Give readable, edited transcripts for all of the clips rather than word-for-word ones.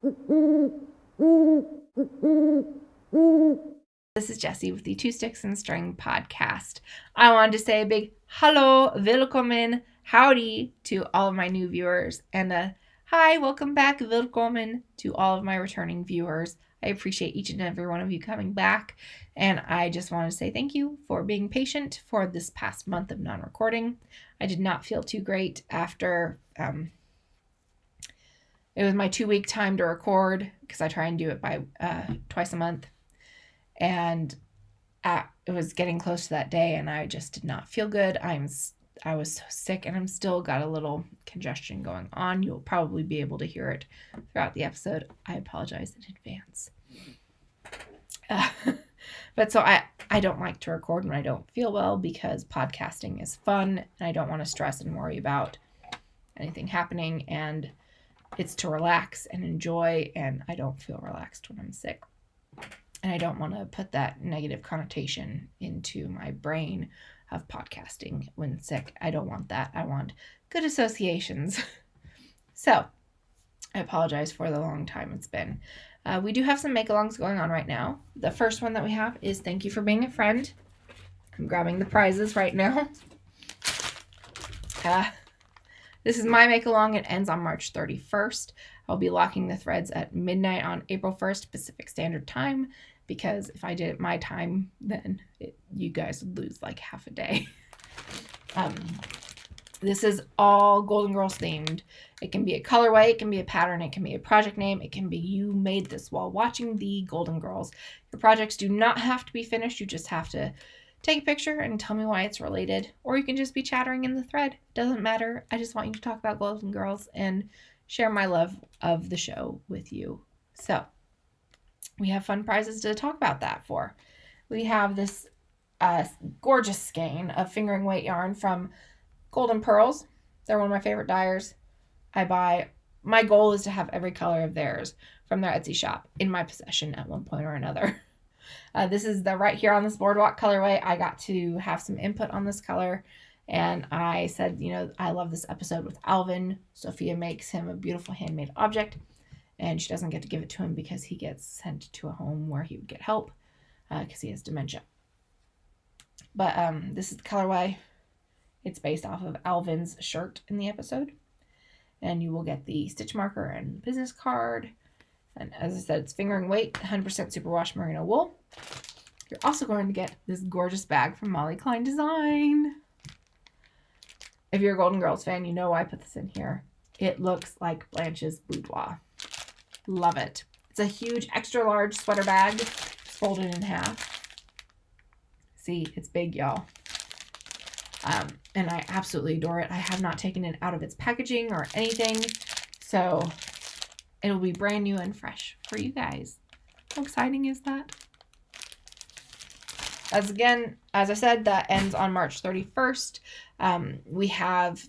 This is Jessie with the Two Sticks and String podcast. I wanted to say a big hello, willkommen, howdy to all of my new viewers, and hi, welcome back, willkommen to all of my returning viewers. I appreciate each and every one of you coming back, and I just want to say thank you for being patient for this past month of non-recording. I did not feel too great after it was my 2-week time to record, because I try and do it by twice a month. And it was getting close to that day, and I just did not feel good. I was so sick, and I'm still got a little congestion going on. You'll probably be able to hear it throughout the episode. I apologize in advance. But so I don't like to record when I don't feel well, because podcasting is fun, and I don't want to stress and worry about anything happening, and it's to relax and enjoy, and I don't feel relaxed when I'm sick. And I don't want to put that negative connotation into my brain of podcasting when sick. I don't want that. I want good associations. So I apologize for the long time it's been. We do have some make-alongs going on right now. The first one that we have is Thank You for Being a Friend. I'm grabbing the prizes right now. This is my make-along. It ends on March 31st. I'll be locking the threads at midnight on April 1st Pacific Standard Time, because if I did it my time, then you guys would lose like half a day. This is all Golden Girls themed. It can be a colorway, it can be a pattern, it can be a project name, it can be you made this while watching the Golden Girls. Your projects do not have to be finished. You just have to take a picture and tell me why it's related, or you can just be chattering in the thread. Doesn't matter. I just want you to talk about Golden Girls and share my love of the show with you. So we have fun prizes to talk about that for. We have this gorgeous skein of fingering weight yarn from Golden Pearls. They're one of my favorite dyers. My goal is to have every color of theirs from their Etsy shop in my possession at one point or another. This is the Right Here on This Boardwalk colorway. I got to have some input on this color, and I said, I love this episode with Alvin. Sophia makes him a beautiful handmade object, and she doesn't get to give it to him because he gets sent to a home where he would get help because he has dementia. But this is the colorway. It's based off of Alvin's shirt in the episode, and you will get the stitch marker and business card. And as I said, it's fingering weight, 100% superwash merino wool. You're also going to get this gorgeous bag from Molly Klein Design. If you're a Golden Girls fan, you know why I put this in here. It looks like Blanche's boudoir. Love it. It's a huge extra large sweater bag. It's folded in half. See, it's big, y'all. And I absolutely adore it. I have not taken it out of its packaging or anything. So it'll be brand new and fresh for you guys. How exciting is that? As I said, that ends on March 31st. We have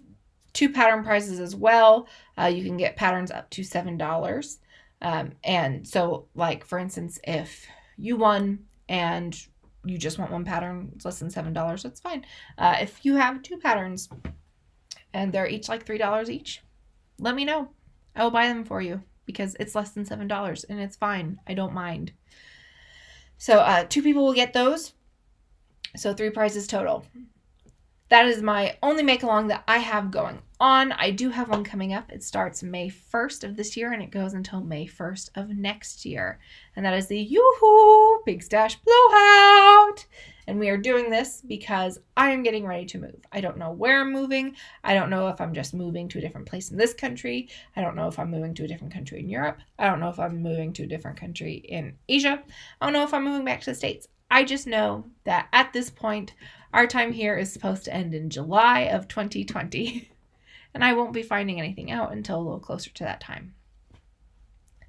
2 pattern prizes as well. You can get patterns up to $7. And so, like, for instance, if you won and you just want one pattern, it's less than $7, that's fine. If you have 2 patterns and they're each like $3 each, let me know. I will buy them for you, because it's less than $7 and it's fine. I don't mind. So 2 people will get those. So 3 prizes total. That is my only make-along that I have going on. I do have one coming up. It starts May 1st of this year, and it goes until May 1st of next year. And that is the Yoo-Hoo Big Stash Blowout. And we are doing this because I am getting ready to move. I don't know where I'm moving. I don't know if I'm just moving to a different place in this country. I don't know if I'm moving to a different country in Europe. I don't know if I'm moving to a different country in Asia. I don't know if I'm moving back to the States. I just know that at this point, our time here is supposed to end in July of 2020. And I won't be finding anything out until a little closer to that time.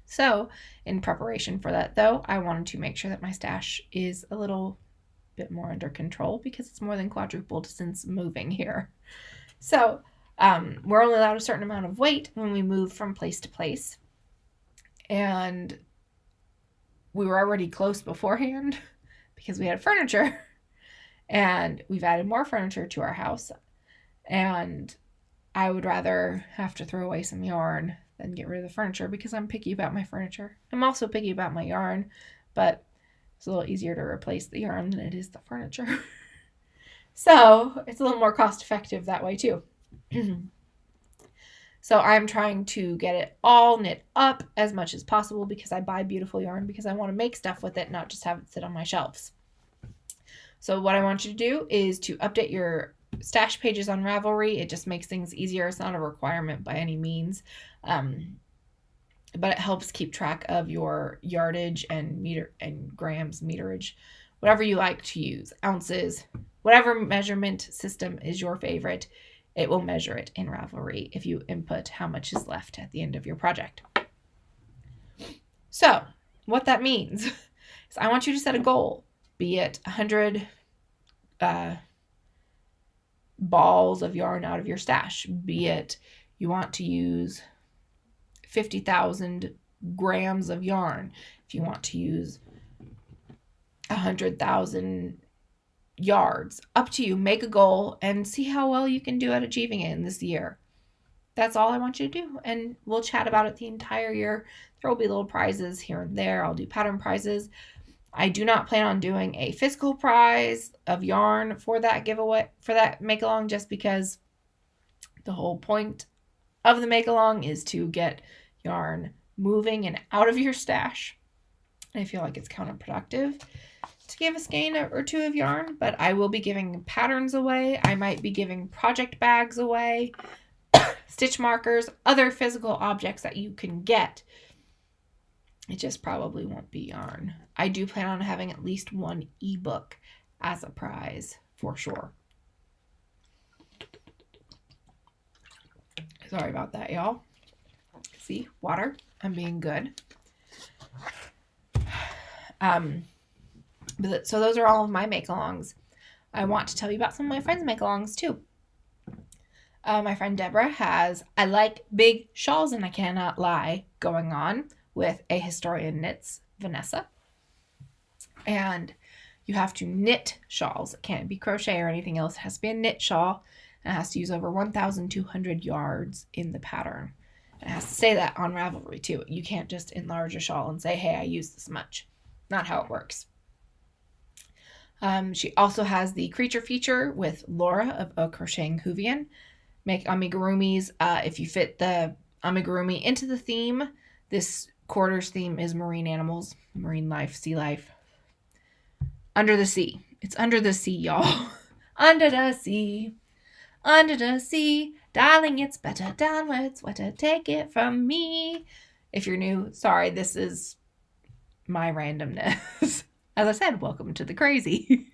So, in preparation for that, though, I wanted to make sure that my stash is a little bit more under control, because it's more than quadrupled since moving here. So, we're only allowed a certain amount of weight when we move from place to place. And we were already close beforehand because we had furniture. And we've added more furniture to our house. And I would rather have to throw away some yarn then get rid of the furniture because I'm picky about my furniture. I'm also picky about my yarn, but it's a little easier to replace the yarn than it is the furniture. So it's a little more cost effective that way too. So I'm trying to get it all knit up as much as possible because I buy beautiful yarn because I want to make stuff with it, not just have it sit on my shelves. So what I want you to do is to update your stash pages on Ravelry. It just makes things easier. It's not a requirement by any means, but it helps keep track of your yardage and meter and grams, meterage, whatever you like to use, ounces, whatever measurement system is your favorite. It will measure it in Ravelry if you input how much is left at the end of your project. So what that means is I want you to set a goal, be it 100 balls of yarn out of your stash, be it you want to use 50,000 grams of yarn, if you want to use 100,000 yards, up to you. Make a goal and see how well you can do at achieving it in this year. That's all I want you to do, and we'll chat about it the entire year. There will be little prizes here and there. I'll do pattern prizes. I do not plan on doing a physical prize of yarn for that giveaway, for that make-along, just because the whole point of the make-along is to get yarn moving and out of your stash. I feel like it's counterproductive to give a skein or two of yarn, but I will be giving patterns away. I might be giving project bags away, stitch markers, other physical objects that you can get. It just probably won't be yarn. I do plan on having at least one ebook as a prize for sure. Sorry about that, y'all. See, water. I'm being good. So those are all of my make-alongs. I want to tell you about some of my friends' make-alongs too. My friend Deborah has I Like Big Shawls and I Cannot Lie going on with A Historian Knits, Vanessa. And you have to knit shawls. It can't be crochet or anything else. It has to be a knit shawl. And it has to use over 1,200 yards in the pattern. And it has to say that on Ravelry too. You can't just enlarge a shawl and say, hey, I use this much. Not how it works. She also has the creature feature with Laura of A Crocheting Hoovian. Make amigurumis. If you fit the amigurumi into the theme, this quarter's theme is marine animals, marine life, sea life. Under the sea. It's under the sea, y'all. Under the sea. Under the sea. Darling, it's better down where it's wetter. Take it from me. If you're new, sorry, this is my randomness. As I said, welcome to the crazy.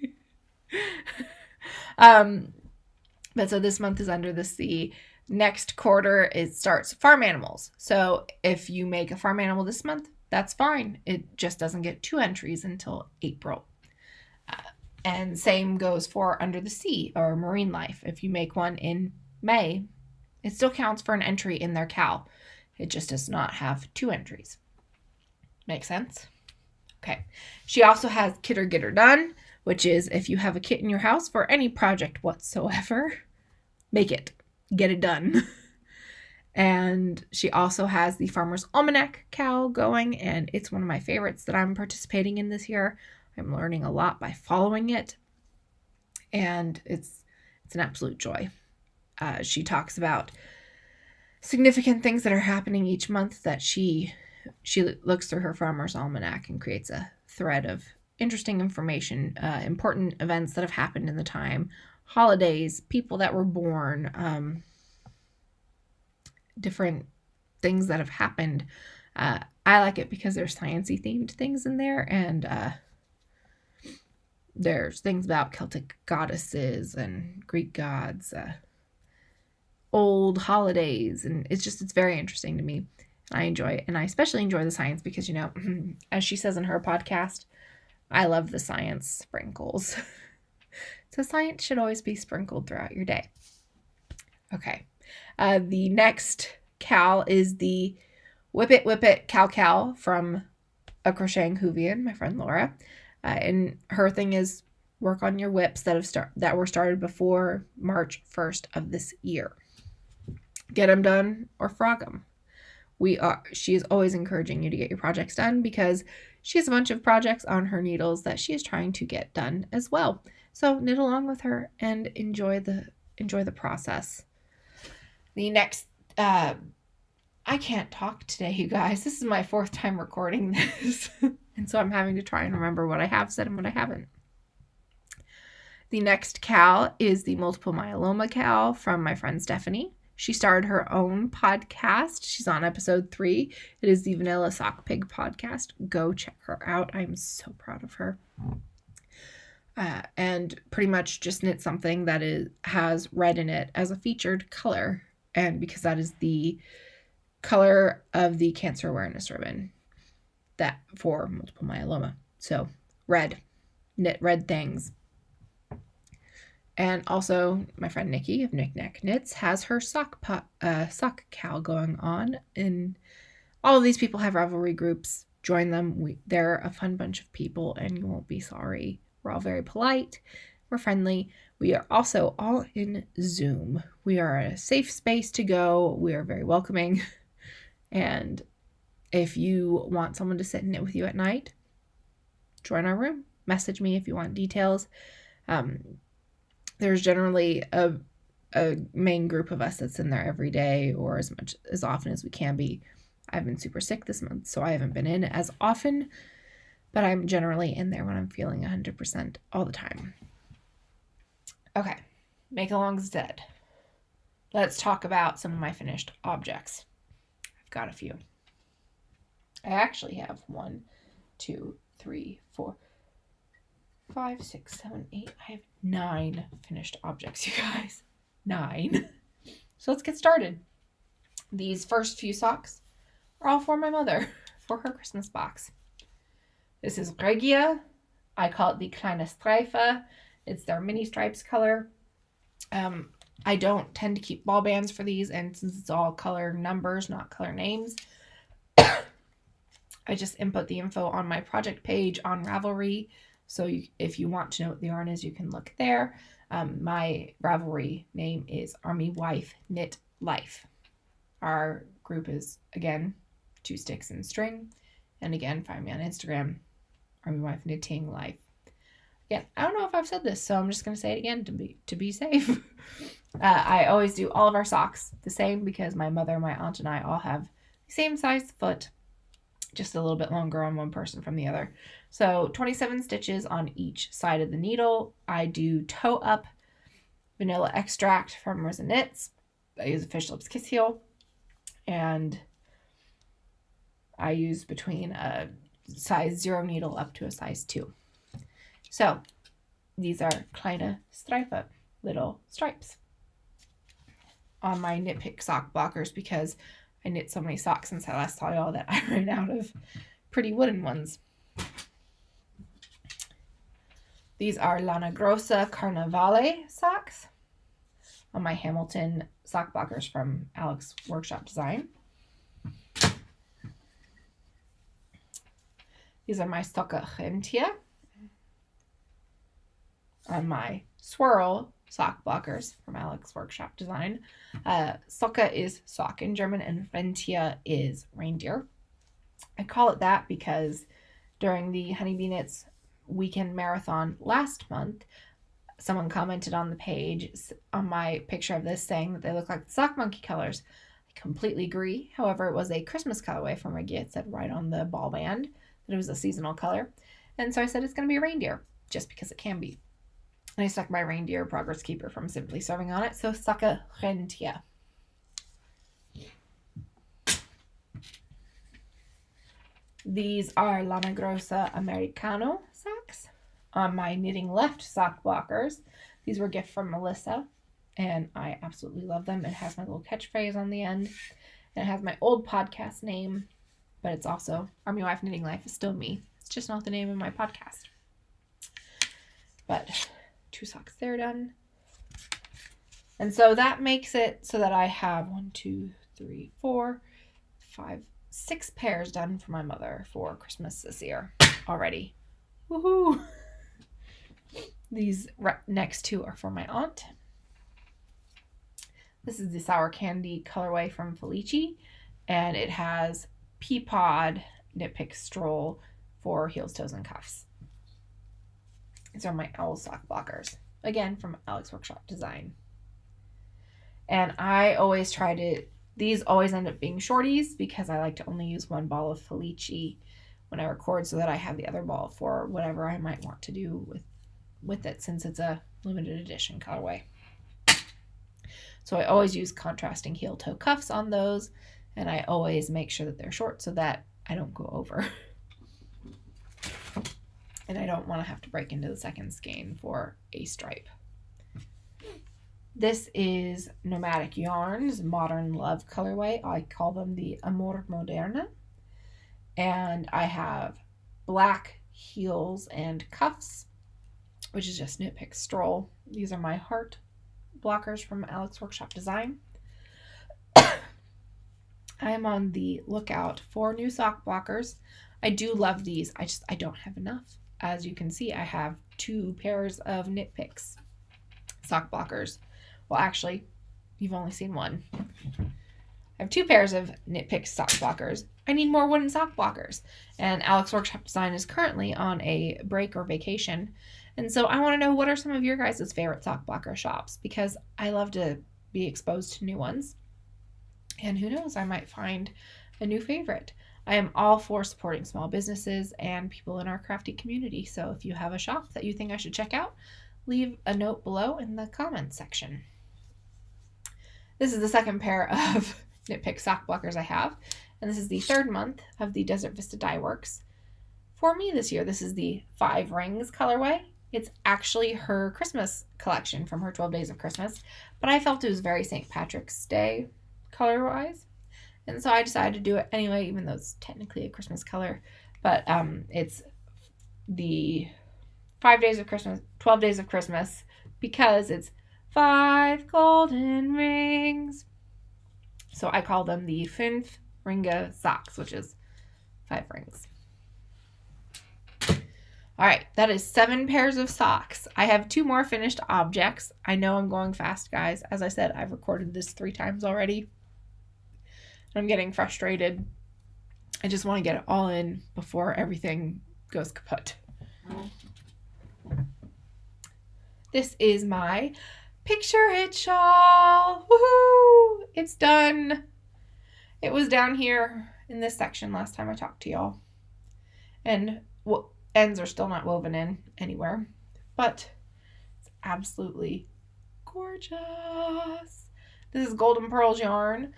But so this month is Under the Sea. Next quarter, it starts farm animals. So if you make a farm animal this month, that's fine. It just doesn't get 2 entries until April. And same goes for Under the Sea or marine life. If you make one in May, it still counts for an entry in their cal. It just does not have 2 entries. Make sense? Okay. She also has Kit or Get Her Done, which is if you have a kit in your house for any project whatsoever, make it. Get it done. And she also has the Farmer's Almanac cal going, and it's one of my favorites that I'm participating in this year. I'm learning a lot by following it, and it's an absolute joy. She talks about significant things that are happening each month that she looks through her Farmer's Almanac and creates a thread of interesting information, important events that have happened in the time, holidays, people that were born, different things that have happened. I like it because there's sciencey themed things in there, and there's things about Celtic goddesses and Greek gods, old holidays, and it's very interesting to me. I enjoy it, and I especially enjoy the science because, you know, as she says in her podcast, I love the science sprinkles. So science should always be sprinkled throughout your day. Okay. The next cal is the Whip It Cal from A Crocheting Hoovian, my friend Laura. And her thing is work on your whips that were started before March 1st of this year. Get them done or frog them. She is always encouraging you to get your projects done because she has a bunch of projects on her needles that she is trying to get done as well. So knit along with her and enjoy the process. The next, I can't talk today, you guys. This is my 4th time recording this. And so I'm having to try and remember what I have said and what I haven't. The next cal is the multiple myeloma cal from my friend Stephanie. She started her own podcast. She's on episode 3. It is the Vanilla Sock Pig podcast. Go check her out. I'm so proud of her. And pretty much just knit something that has red in it as a featured color. And because that is the color of the cancer awareness ribbon that for multiple myeloma. So red, knit red things. And also my friend Nikki of Knick Knack Knits has her sock cal going on. And all of these people have Ravelry groups. Join them. They're a fun bunch of people and you won't be sorry. We're all very polite. We're friendly. We are also all in Zoom. We are a safe space to go. We are very welcoming. And if you want someone to sit and knit with you at night, join our room. Message me if you want details. There's generally a main group of us that's in there every day or as often as we can be. I've been super sick this month, so I haven't been in as often, but I'm generally in there when I'm feeling 100% all the time. Okay, make-alongs dead. Let's talk about some of my finished objects. I've got a few. I actually have 1, 2, 3, 4, 5, 6, 7, 8. I have 9 finished objects, you guys. 9. So let's get started. These first few socks are all for my mother for her Christmas box. This is Regia. I call it the Kleine Streife. It's their mini stripes color. I don't tend to keep ball bands for these, and since it's all color numbers, not color names, I just input the info on my project page on Ravelry. So if you want to know what the yarn is, you can look there. My Ravelry name is Army Wife Knit Life. Our group is, again, 2 sticks and string. And again, find me on Instagram, Army Wife Knitting Life. Again, I don't know if I've said this, so I'm just going to say it again to be safe. I always do all of our socks the same because my mother, my aunt, and I all have the same size foot, just a little bit longer on one person from the other. So 27 stitches on each side of the needle. I do toe up vanilla extract from Risen Knits. I use a Fish Lips Kiss Heel, and I use between a size 0 needle up to a size 2. So these are Kleine Streife, little stripes, on my Knit Pick sock blockers because I knit so many socks since I last saw y'all that I ran out of pretty wooden ones. These are Lana Grossa Carnevale socks on my Hamilton sock blockers from Alex Workshop Design. These are my Socke Gentië on my Swirl sock blockers from Alex Workshop Design. Socke is sock in German and Rentier is reindeer. I call it that because during the Honeybee Knits weekend marathon last month, someone commented on the page on my picture of this saying that they look like the sock monkey colors. I completely agree. However, it was a Christmas colorway from Regia. It said right on the ball band that it was a seasonal color. And so I said it's going to be a reindeer just because it can be. And I stuck my reindeer progress keeper from Simply Serving on it. So Socke Gentië. These are Lana Grossa Americano socks on my Knitting Left sock blockers. These were a gift from Melissa, and I absolutely love them. It has my little catchphrase on the end. And it has my old podcast name, but it's also Army Wife Knitting Life is still me. It's just not the name of my podcast. But 2 socks there done. And so that makes it so that I have 1, 2, 3, 4, 5, 6 pairs done for my mother for Christmas this year already. Woohoo! These next 2 are for my aunt. This is the Sour Candy colorway from Felici. and it has pea pod knit pick stroll for heels, toes, and cuffs. These are my owl sock blockers, again from Alex Workshop Design. And I always try to, these always end up being shorties because I like to only use one ball of Felici when I record so that I have the other ball for whatever I might want to do with it, since it's a limited edition colorway. So I always use contrasting heel toe cuffs on those, and I always make sure that they're short so that I don't go over. And I don't want to have to break into the second skein for a stripe. This is Nomadic Yarns Modern Love colorway. I call them the Amor Moderna. And I have black heels and cuffs, which is just knit pick stroll. These are my heart blockers from Alex Workshop Design. I am on the lookout for new sock blockers. I do love these. I don't have enough. As you can see, I have 2 pairs of knit picks sock blockers. Well, actually, you've only seen one. I have 2 pairs of knit pick sock blockers. I need more wooden sock blockers. And Alex Workshop Design is currently on a break or vacation. And so I want to know, what are some of your guys' favorite sock blocker shops? Because I love to be exposed to new ones. And who knows, I might find a new favorite. I am all for supporting small businesses and people in our crafty community. So if you have a shop that you think I should check out, leave a note below in the comments section. This is the second pair of knit pick sock blockers I have. And this is the 3rd month of the Desert Vista Dye Works. For me this year, this is the 5 Rings colorway. It's actually her Christmas collection from her 12 Days of Christmas, but I felt it was very St. Patrick's Day color-wise. And so I decided to do it anyway, even though it's technically a Christmas color. But it's the 5 Days of Christmas, 12 Days of Christmas, because it's 5 golden rings. So I call them the 5 Ringe socks, which is 5 rings. All right, that is 7 pairs of socks. I have 2 more finished objects. I know I'm going fast, guys. As I said, I've recorded this 3 times already. I'm getting frustrated. I just want to get it all in before everything goes kaput. This is my picture it shawl. Woohoo! It's done. It was down here in this section last time I talked to y'all. And ends are still not woven in anywhere, but it's absolutely gorgeous. This is Golden Pearls yarn.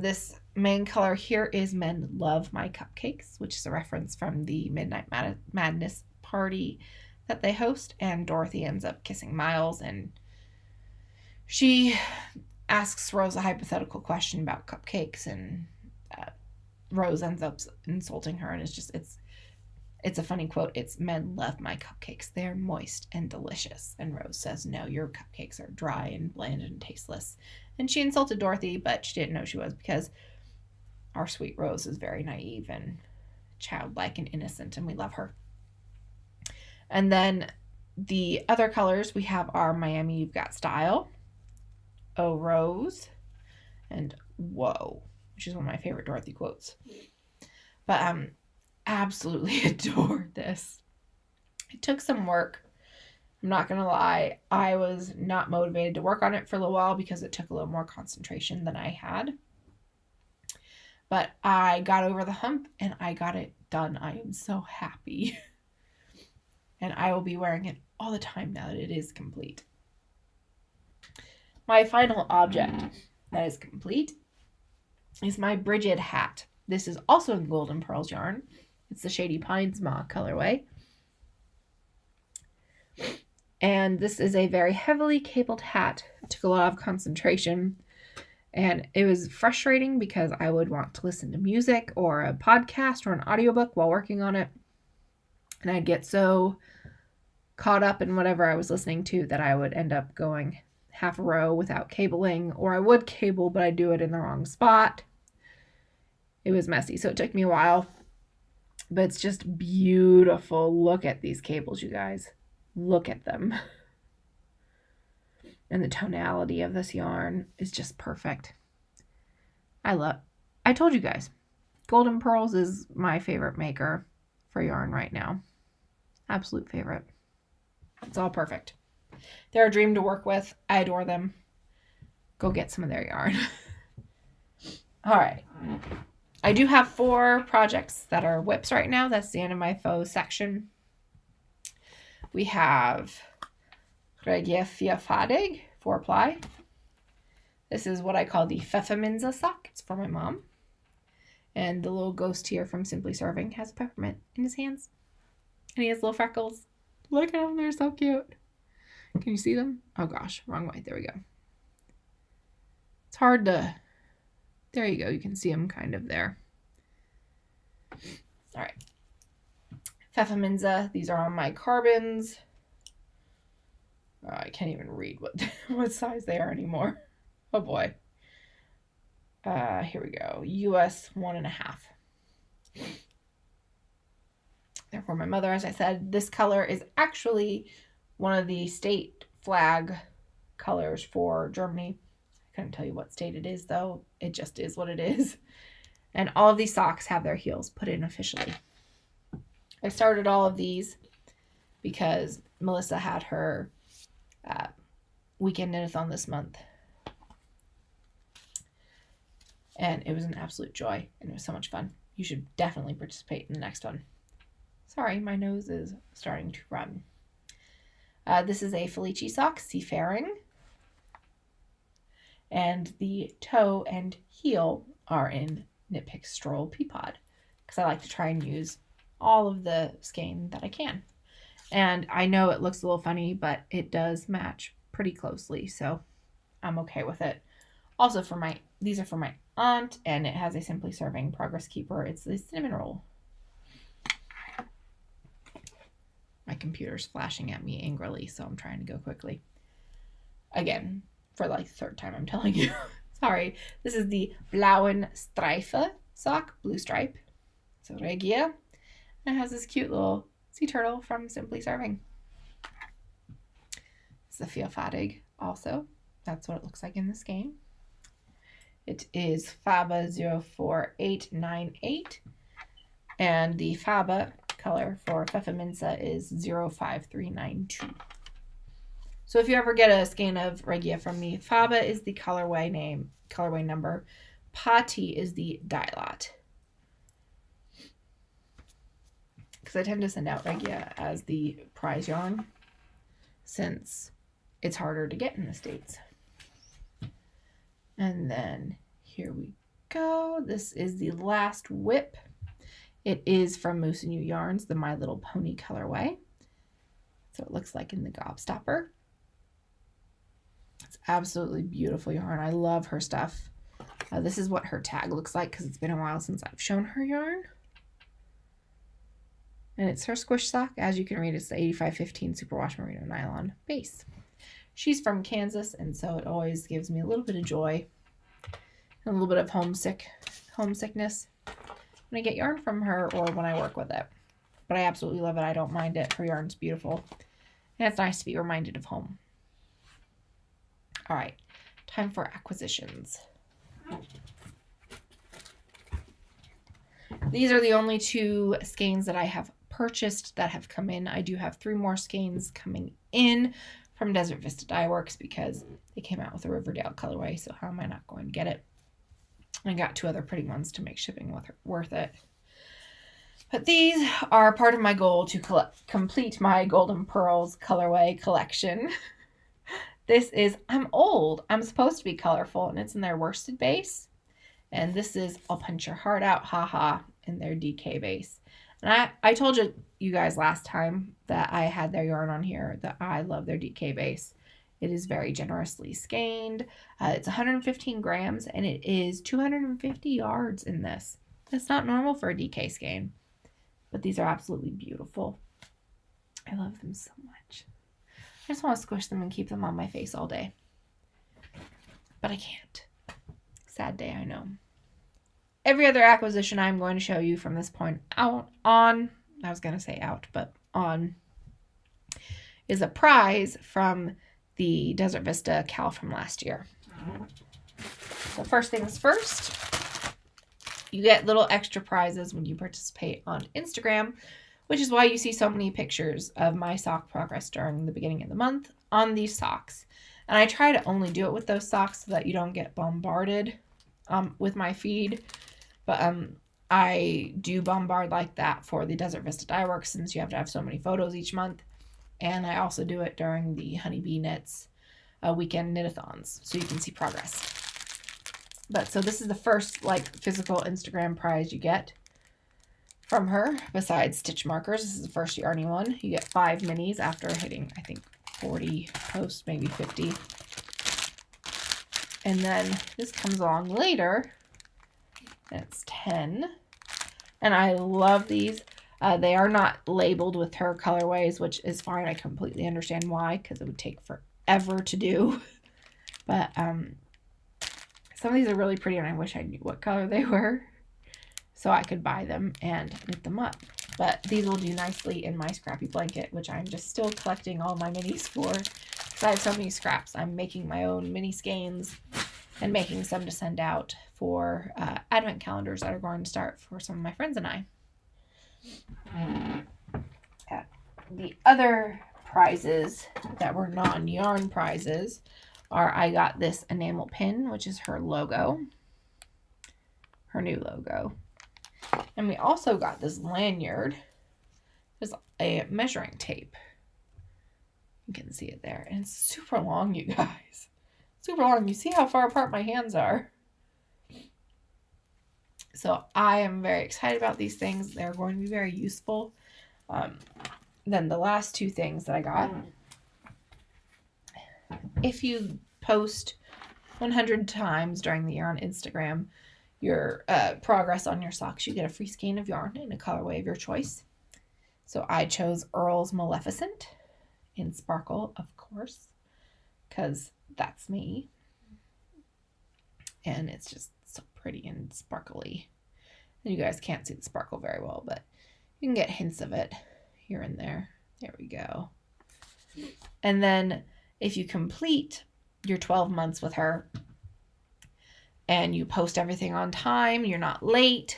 This main color here is Men Love My Cupcakes, which is a reference from the Midnight Madness party that they host, and Dorothy ends up kissing Miles, and she asks Rose a hypothetical question about cupcakes, and Rose ends up insulting her, and it's a funny quote. It's, "Men love my cupcakes. They're moist and delicious." And Rose says, "No, your cupcakes are dry and bland and tasteless." And she insulted Dorothy, but she didn't know she was, because our sweet Rose is very naive and childlike and innocent, and we love her. And then the other colors we have are Miami You've Got Style, Oh Rose, and Whoa, which is one of my favorite Dorothy quotes. But absolutely adored this. It took some work. I'm not gonna lie, I was not motivated to work on it for a little while because it took a little more concentration than I had. But I got over the hump and I got it done. I am so happy. And I will be wearing it all the time now that it is complete. My final object that is complete is my Bridget hat. This is also in Golden Pearls yarn. It's the Shady Pines Maw colorway. And this is a very heavily cabled hat. It took a lot of concentration. And it was frustrating because I would want to listen to music or a podcast or an audiobook while working on it. And I'd get so caught up in whatever I was listening to that I would end up going half a row without cabling, or I would cable, but I'd do it in the wrong spot. It was messy, so it took me a while. But it's just beautiful. Look at these cables, you guys. Look at them. And the tonality of this yarn is just perfect. I love I told you guys, Golden Pearls is my favorite maker for yarn right now. Absolute favorite. It's all perfect. They're a dream to work with. I adore them. Go get some of their yarn. All right. I do have 4 projects that are whips right now. That's the end of my faux section. We have Regia Fadig 4-ply. This is what I call the Pfefferminze sock. It's for my mom. And the little ghost here from Simply Serving has a peppermint in his hands. And he has little freckles. Look at them. They're so cute. Can you see them? Oh gosh, wrong way. There we go. It's hard to... There you go. You can see them kind of there. All right. Pfefferminze. These are on my carbons. I can't even read what size they are anymore. Oh boy. Here we go. US 1.5. They're for my mother. As I said, this color is actually one of the state flag colors for Germany. I couldn't tell you what state it is, though. It just is what it is. And all of these socks have their heels put in officially. I started all of these because Melissa had her weekend knit-a-thon this month. And it was an absolute joy, and it was so much fun. You should definitely participate in the next one. Sorry, my nose is starting to run. This is a Felici sock, Seafaring. And the toe and heel are in Knit Pick Stroll Peapod, because I like to try and use all of the skein that I can. And I know it looks a little funny, but it does match pretty closely, so I'm okay with it. Also, these are for my aunt, and it has a Simply Serving Progress Keeper. It's the cinnamon roll. My computer's flashing at me angrily, so I'm trying to go quickly. Again, for like the 3rd time I'm telling you. Sorry. This is the Blauen Streife sock, blue stripe. So Regia. And it has this cute little sea turtle from Simply Serving. It's the Fia-Fadig also. That's what it looks like in this game. It is Faba 04898. And the Faba color for Pfefferminze is 05392. So if you ever get a skein of Regia from me, Faba is the colorway number. Pati is the dye lot. Because I tend to send out Regia as the prize yarn, since it's harder to get in the States. And then here we go. This is the last whip. It is from Moose and You Yarns, the My Little Pony colorway. So it looks like in the Gobstopper. It's absolutely beautiful yarn. I love her stuff. This is what her tag looks like, because it's been a while since I've shown her yarn. And it's her squish sock. As you can read, it's the 8515 Superwash Merino Nylon base. She's from Kansas, and so it always gives me a little bit of joy and a little bit of homesickness when I get yarn from her or when I work with it. But I absolutely love it. I don't mind it. Her yarn's beautiful. And it's nice to be reminded of home. All right, time for acquisitions. These are the only 2 skeins that I have purchased that have come in. I do have 3 more skeins coming in from Desert Vista Dye Works because they came out with a Riverdale colorway, so how am I not going to get it? I got 2 other pretty ones to make shipping worth it. But these are part of my goal to complete my Golden Pearls colorway collection. This is, I'm old. I'm supposed to be colorful, and it's in their worsted base. And this is I'll Punch Your Heart Out, haha, in their DK base. And I told you guys last time that I had their yarn on here, that I love their DK base. It is very generously skeined. It's 115 grams, and it is 250 yards in this. That's not normal for a DK skein, but these are absolutely beautiful. I love them so much. I just want to squish them and keep them on my face all day, but I can't. Sad day, I know. Every other acquisition I'm going to show you from this point on, I was going to say out, but on, is a prize from the Desert Vista Cal from last year. So first things first, You get little extra prizes when you participate on Instagram, which is why you see so many pictures of my sock progress during the beginning of the month on these socks. And I try to only do it with those socks so that you don't get bombarded with my feed. But I do bombard like that for the Desert Vista Dye Works, since you have to have so many photos each month. And I also do it during the Honeybee Knits weekend knit-a-thons, so you can see progress. But so this is the first like physical Instagram prize you get from her, besides stitch markers. This is the first Yarny one. You get 5 minis after hitting, I think, 40 posts, maybe 50. And then this comes along later, and it's 10. And I love these. They are not labeled with her colorways, which is fine. I completely understand why, because it would take forever to do. But some of these are really pretty, and I wish I knew what color they were so I could buy them and knit them up. But these will do nicely in my scrappy blanket, which I'm just still collecting all my minis for, because I have so many scraps. I'm making my own mini skeins and making some to send out for advent calendars that are going to start for some of my friends and I. The other prizes that were non-yarn prizes are, I got this enamel pin, which is her logo, her new logo. And we also got this lanyard. There's a measuring tape. You can see it there. And it's super long, you guys. Super long. You see how far apart my hands are. So I am very excited about these things. They're going to be very useful. Then the last 2 things that I got. If you post 100 times during the year on Instagram your progress on your socks, you get a free skein of yarn in a colorway of your choice. So I chose Earl's Maleficent in sparkle, of course, because that's me. And it's just so pretty and sparkly. And you guys can't see the sparkle very well, but you can get hints of it here and there. There we go. And then if you complete your 12 months with her and you post everything on time, you're not late,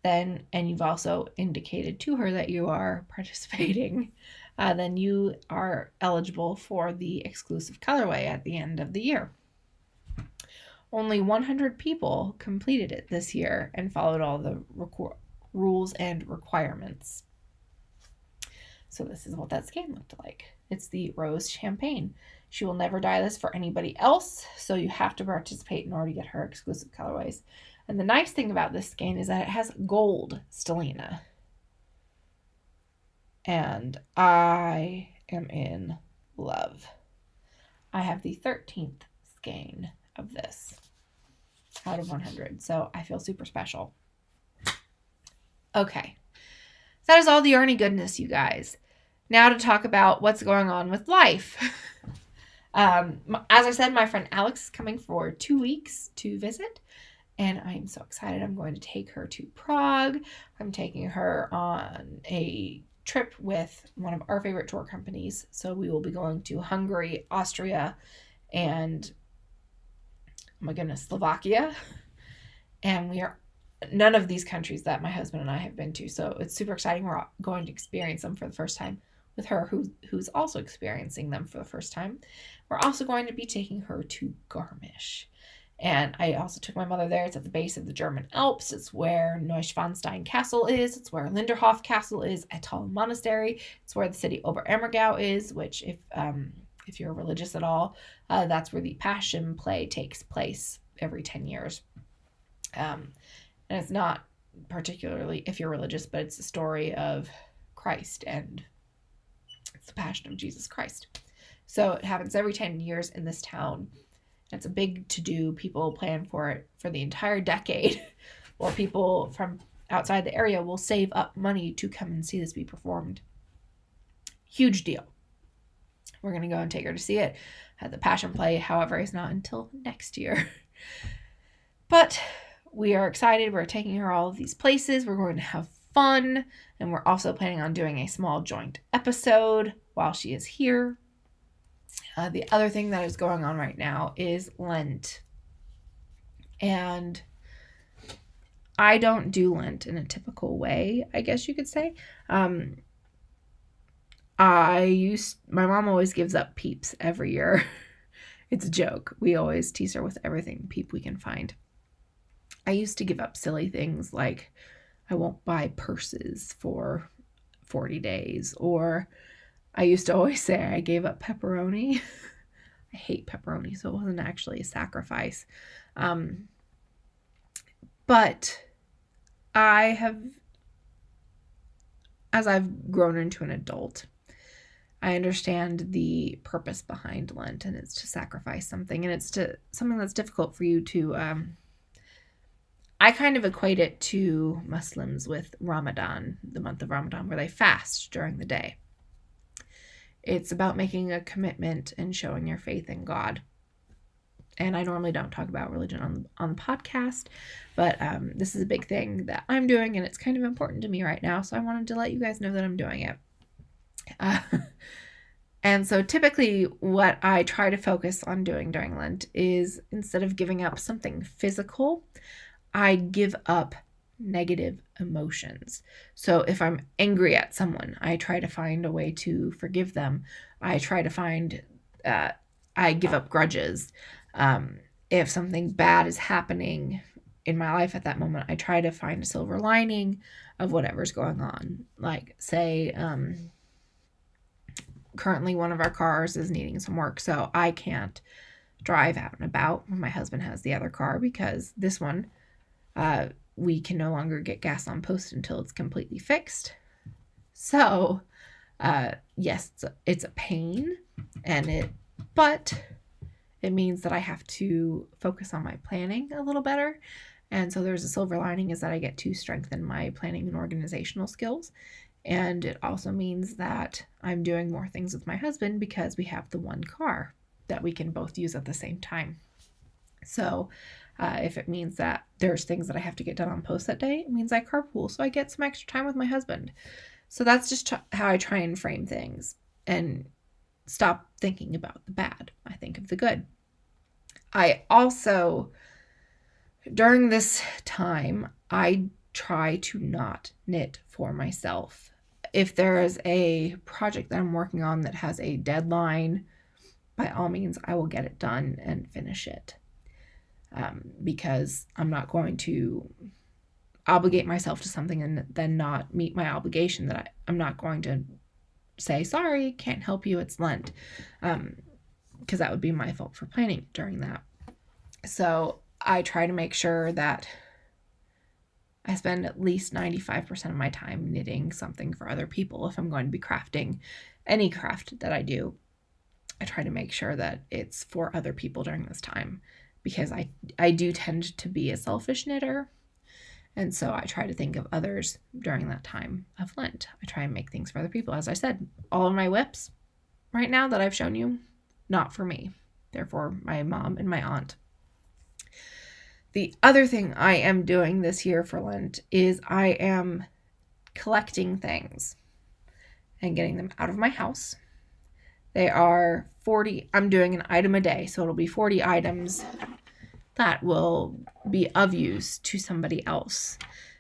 then, and you've also indicated to her that you are participating, then you are eligible for the exclusive colorway at the end of the year. Only 100 people completed it this year and followed all the rules and requirements. So this is what that skein looked like. It's the Rose Champagne. She will never dye this for anybody else, so you have to participate in order to get her exclusive colorways. And the nice thing about this skein is that it has gold stellina. And I am in love. I have the 13th skein of this out of 100, so I feel super special. Okay, that is all the Yarny goodness, you guys. Now to talk about what's going on with life. As I said, my friend Alex is coming for 2 weeks to visit, and I'm so excited. I'm going to take her to Prague. I'm taking her on a trip with one of our favorite tour companies. So we will be going to Hungary, Austria, and oh my goodness, Slovakia. And we are none of these countries that my husband and I have been to. So it's super exciting. We're going to experience them for the first time with her, who's also experiencing them for the first time. We're also going to be taking her to Garmisch. And I also took my mother there. It's at the base of the German Alps. It's where Neuschwanstein Castle is. It's where Linderhof Castle is, Ettal Monastery. It's where the city Oberammergau is, which if you're religious at all, that's where the Passion play takes place every 10 years. And it's not particularly if you're religious, but it's the story of Christ, and it's the Passion of Jesus Christ. So it happens every 10 years in this town. It's a big to-do. People plan for it for the entire decade, or people from outside the area will save up money to come and see this be performed. Huge deal. We're going to go and take her to see it. The Passion play, however, is not until next year. But we are excited. We're taking her all of these places. We're going to have fun. And we're also planning on doing a small joint episode while she is here. The other thing that is going on right now is Lent. And I don't do Lent in a typical way, I guess you could say. My mom always gives up Peeps every year. It's a joke. We always tease her with everything Peep we can find. I used to give up silly things like I won't buy purses for 40 days, or I used to always say I gave up pepperoni. I hate pepperoni, so it wasn't actually a sacrifice. But as I've grown into an adult, I understand the purpose behind Lent, and it's to sacrifice something, and it's to something that's difficult for you to, I kind of equate it to Muslims with Ramadan, the month of Ramadan, where they fast during the day. It's about making a commitment and showing your faith in God. And I normally don't talk about religion on the podcast, but this is a big thing that I'm doing, and it's kind of important to me right now, so I wanted to let you guys know that I'm doing it. And so typically what I try to focus on doing during Lent is, instead of giving up something physical, I give up negative emotions. So if I'm angry at someone, I try to find a way to forgive them. I try to find, I give up grudges. If something bad is happening in my life at that moment, I try to find a silver lining of whatever's going on. Like, say, currently one of our cars is needing some work, so I can't drive out and about when my husband has the other car, because this one, we can no longer get gas on post until it's completely fixed. So, yes, it's a pain, but it means that I have to focus on my planning a little better. And so there's a silver lining, is that I get to strengthen my planning and organizational skills. And it also means that I'm doing more things with my husband, because we have the one car that we can both use at the same time. So if it means that there's things that I have to get done on post that day, it means I carpool, so I get some extra time with my husband. So that's just how I try and frame things and stop thinking about the bad. I think of the good. I also, during this time, I try to not knit for myself. If there is a project that I'm working on that has a deadline, by all means, I will get it done and finish it. Because I'm not going to obligate myself to something and then not meet my obligation. That I'm not going to say, sorry, can't help you, it's Lent. Because that would be my fault for planning during that. So I try to make sure that I spend at least 95% of my time knitting something for other people. If I'm going to be crafting any craft that I do, I try to make sure that it's for other people during this time, because I do tend to be a selfish knitter. And so I try to think of others during that time of Lent. I try and make things for other people. As I said, all of my whips right now that I've shown you, not for me. They're for my mom and my aunt. The other thing I am doing this year for Lent is I am collecting things and getting them out of my house. They are 40, I'm doing an item a day, so it'll be 40 items that will be of use to somebody else.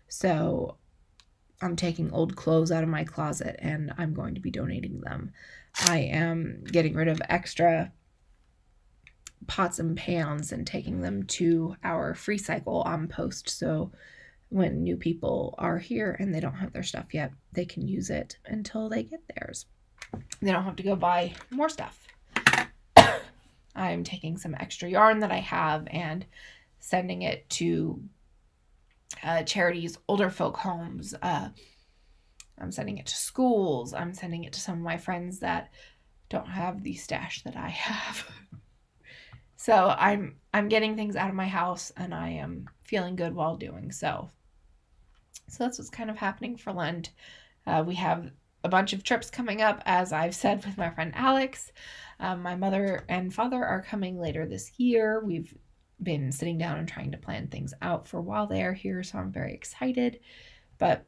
So I'm taking old clothes out of my closet and I'm going to be donating them. I am getting rid of extra pots and pans and taking them to our free cycle on post. So when new people are here and they don't have their stuff yet, they can use it until they get theirs. They don't have to go buy more stuff. I'm taking some extra yarn that I have and sending it to charities, older folk homes. I'm sending it to schools. I'm sending it to some of my friends that don't have the stash that I have. So I'm getting things out of my house, and I am feeling good while doing so. So that's what's kind of happening for Lent. We have a bunch of trips coming up, as I've said, with my friend Alex. My mother and father are coming later this year. We've been sitting down and trying to plan things out for while they are here, so I'm very excited. But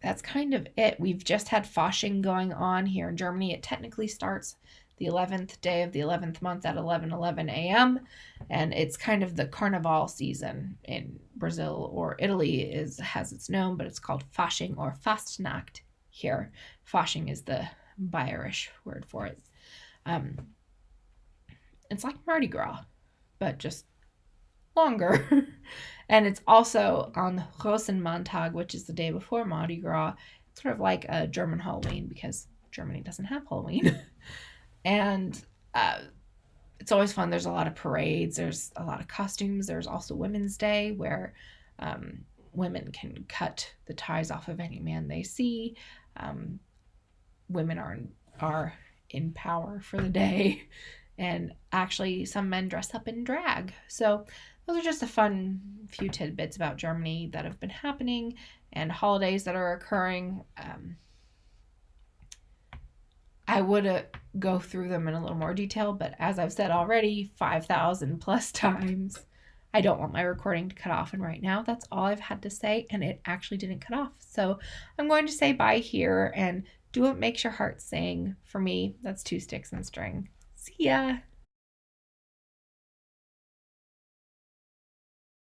that's kind of it. We've just had Fasching going on here in Germany. It technically starts the 11th day of the 11th month at 11:11 a.m. And it's kind of the carnival season in Brazil, or Italy has its known, but it's called Fasching or Fastnacht here. Fasching is the Bayerish word for it. It's like Mardi Gras, but just longer. And it's also on Rosenmontag, which is the day before Mardi Gras. It's sort of like a German Halloween because Germany doesn't have Halloween. And it's always fun. There's a lot of parades. There's a lot of costumes. There's also Women's Day where women can cut the ties off of any man they see. Women are in power for the day. And actually, some men dress up in drag. So those are just a fun few tidbits about Germany that have been happening and holidays that are occurring. I would go through them in a little more detail, but as I've said already 5,000 plus times, I don't want my recording to cut off. And right now, that's all I've had to say, and it actually didn't cut off. So I'm going to say bye here, and do what makes your heart sing. For me, that's 2 sticks and string. See ya!